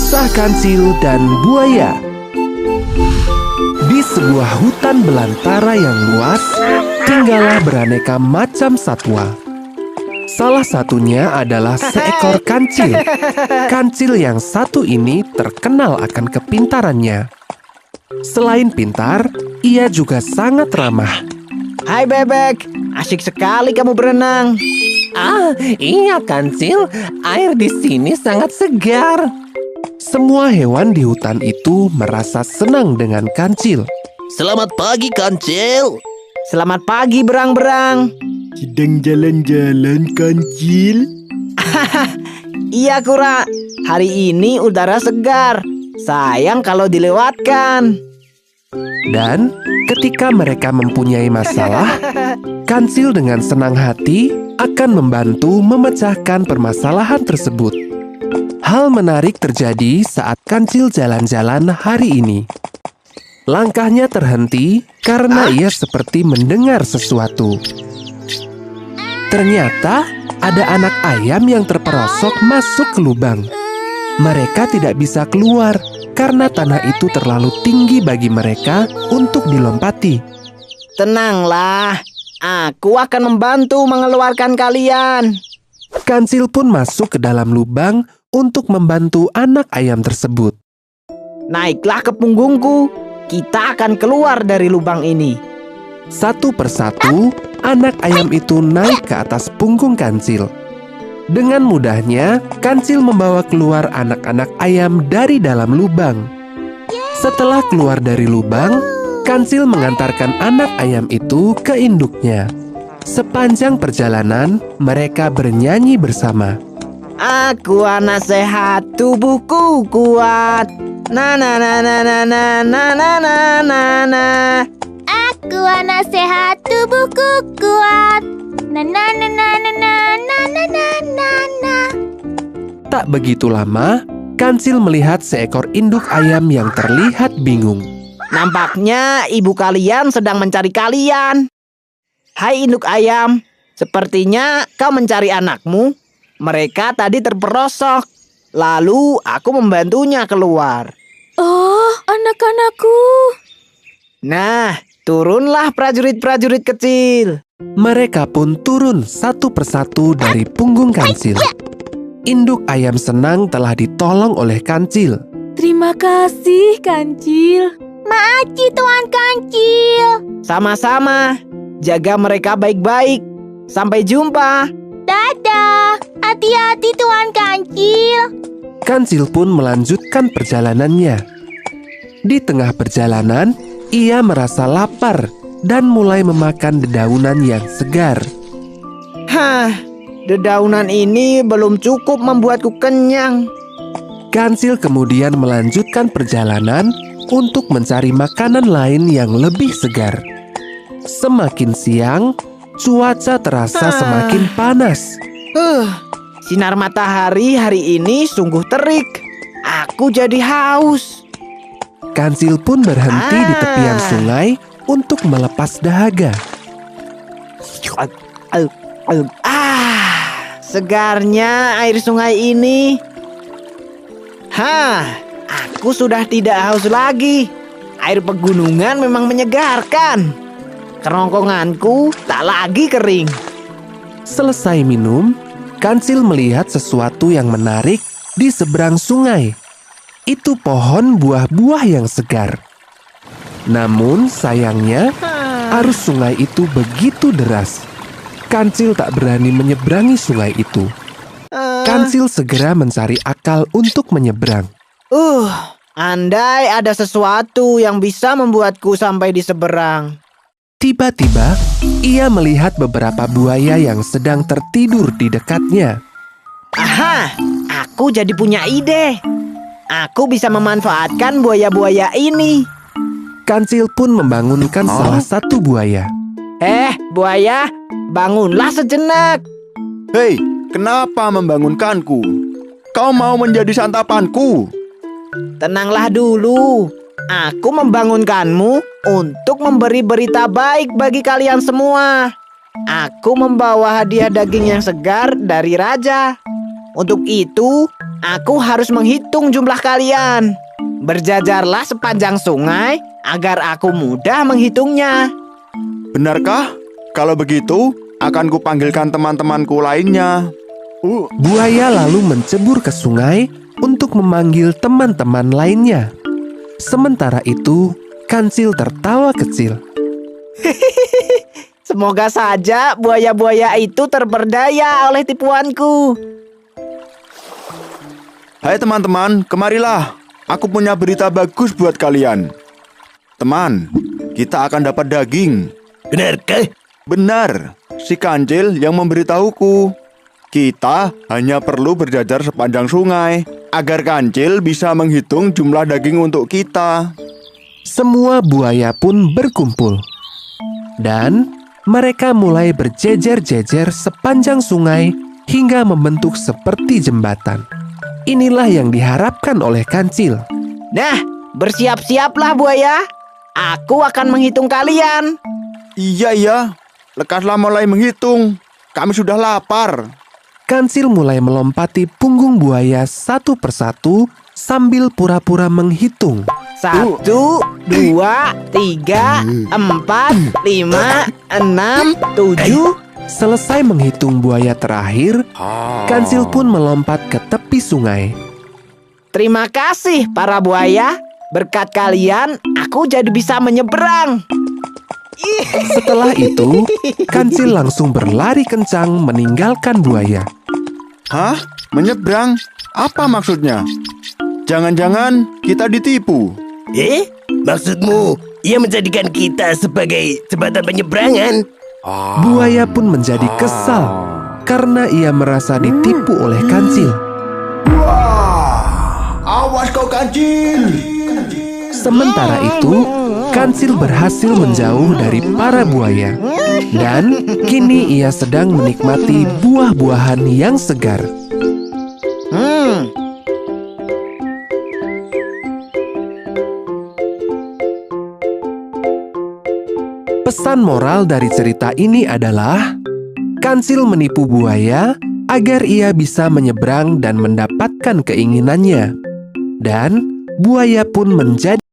Kisah Kancil dan Buaya. Di sebuah hutan belantara yang luas, tinggallah beraneka macam satwa. Salah satunya adalah seekor kancil. Kancil yang satu ini terkenal akan kepintarannya. Selain pintar, ia juga sangat ramah. Hai bebek, asik sekali kamu berenang. Iya Kancil, air di sini sangat segar. Semua hewan di hutan itu merasa senang dengan Kancil. Selamat pagi Kancil. Selamat pagi berang-berang. Sedang jalan-jalan Kancil? Iya Kura, hari ini udara segar. Sayang kalau dilewatkan. Dan ketika mereka mempunyai masalah, Kancil dengan senang hati akan membantu memecahkan permasalahan tersebut. Hal menarik terjadi saat Kancil jalan-jalan hari ini. Langkahnya terhenti karena ia seperti mendengar sesuatu. Ternyata ada anak ayam yang terperosok masuk ke lubang. Mereka tidak bisa keluar karena tanah itu terlalu tinggi bagi mereka untuk dilompati. Tenanglah, aku akan membantu mengeluarkan kalian. Kancil pun masuk ke dalam lubang untuk membantu anak ayam tersebut. Naiklah ke punggungku, kita akan keluar dari lubang ini. Satu persatu, anak ayam itu naik ke atas punggung Kancil. Dengan mudahnya, Kancil membawa keluar anak-anak ayam dari dalam lubang. Setelah keluar dari lubang, Kancil mengantarkan anak ayam itu ke induknya. Sepanjang perjalanan, mereka bernyanyi bersama. Aku anak sehat, tubuhku kuat. Na na na na na na na na na na na. Aku anak sehat, tubuhku kuat. Na na na na na na na na na na. Tak begitu lama, Kancil melihat seekor induk ayam yang terlihat bingung. Nampaknya ibu kalian sedang mencari kalian. Hai induk ayam, sepertinya kau mencari anakmu. Mereka tadi terperosok. Lalu aku membantunya keluar. Oh, anak-anakku. Nah, turunlah prajurit-prajurit kecil. Mereka pun turun satu persatu dari punggung Kancil. Induk ayam senang telah ditolong oleh Kancil. Terima kasih, Kancil. Makasih, Tuan Kancil. Sama-sama. Jaga mereka baik-baik. Sampai jumpa. Dadah. Hati-hati, Tuan Kancil. Kancil pun melanjutkan perjalanannya. Di tengah perjalanan, ia merasa lapar dan mulai memakan dedaunan yang segar. Dedaunan ini belum cukup membuatku kenyang. Kancil kemudian melanjutkan perjalanan untuk mencari makanan lain yang lebih segar. Semakin siang, cuaca terasa semakin panas. Sinar matahari hari ini sungguh terik. Aku jadi haus. Kancil pun berhenti di tepian sungai untuk melepas dahaga. Segarnya air sungai ini. Aku sudah tidak haus lagi. Air pegunungan memang menyegarkan. Kerongkonganku tak lagi kering. Selesai minum, Kancil melihat sesuatu yang menarik di seberang sungai. Itu pohon buah-buah yang segar. Namun sayangnya, arus sungai itu begitu deras. Kancil tak berani menyeberangi sungai itu. Kancil segera mencari akal untuk menyeberang. Andai ada sesuatu yang bisa membuatku sampai di seberang. Tiba-tiba, ia melihat beberapa buaya yang sedang tertidur di dekatnya. Aku jadi punya ide. Aku bisa memanfaatkan buaya-buaya ini. Kancil pun membangunkan salah satu buaya. Buaya, bangunlah sejenak. Hei, kenapa membangunkanku? Kau mau menjadi santapanku? Tenanglah dulu. Aku membangunkanmu untuk memberi berita baik bagi kalian semua. Aku membawa hadiah daging yang segar dari raja. Untuk itu, aku harus menghitung jumlah kalian. Berjajarlah sepanjang sungai agar aku mudah menghitungnya. Benarkah? Kalau begitu, akan kupanggilkan teman-temanku lainnya. Buaya lalu mencebur ke sungai untuk memanggil teman-teman lainnya. Sementara itu, Kancil tertawa kecil. Semoga saja buaya-buaya itu terperdaya oleh tipuanku. Hai teman-teman, kemarilah. Aku punya berita bagus buat kalian. Teman, kita akan dapat daging. Benarkah? Benar, si Kancil yang memberitahuku. Kita hanya perlu berjajar sepanjang sungai agar Kancil bisa menghitung jumlah daging untuk kita. Semua buaya pun berkumpul. Dan mereka mulai berjejer-jejer sepanjang sungai hingga membentuk seperti jembatan. Inilah yang diharapkan oleh Kancil. Nah, bersiap-siaplah buaya. Aku akan menghitung kalian. Iya, lekaslah mulai menghitung. Kami sudah lapar. Kancil mulai melompati punggung buaya satu persatu sambil pura-pura menghitung. 1, 2, 3, 4, 5, 6, 7. Selesai menghitung buaya terakhir, Kancil pun melompat ke tepi sungai. Terima kasih para buaya. Berkat kalian, aku jadi bisa menyeberang. Setelah itu, Kancil langsung berlari kencang meninggalkan buaya. Hah? Menyeberang? Apa maksudnya? Jangan-jangan kita ditipu. Maksudmu, ia menjadikan kita sebagai jembatan penyeberangan? Buaya pun menjadi kesal karena ia merasa ditipu oleh Kancil. Awas kau Kancil! Sementara itu, Kancil berhasil menjauh dari para buaya. Dan kini ia sedang menikmati buah-buahan yang segar. Pesan moral dari cerita ini adalah Kancil menipu buaya agar ia bisa menyeberang dan mendapatkan keinginannya. Dan buaya pun menjadi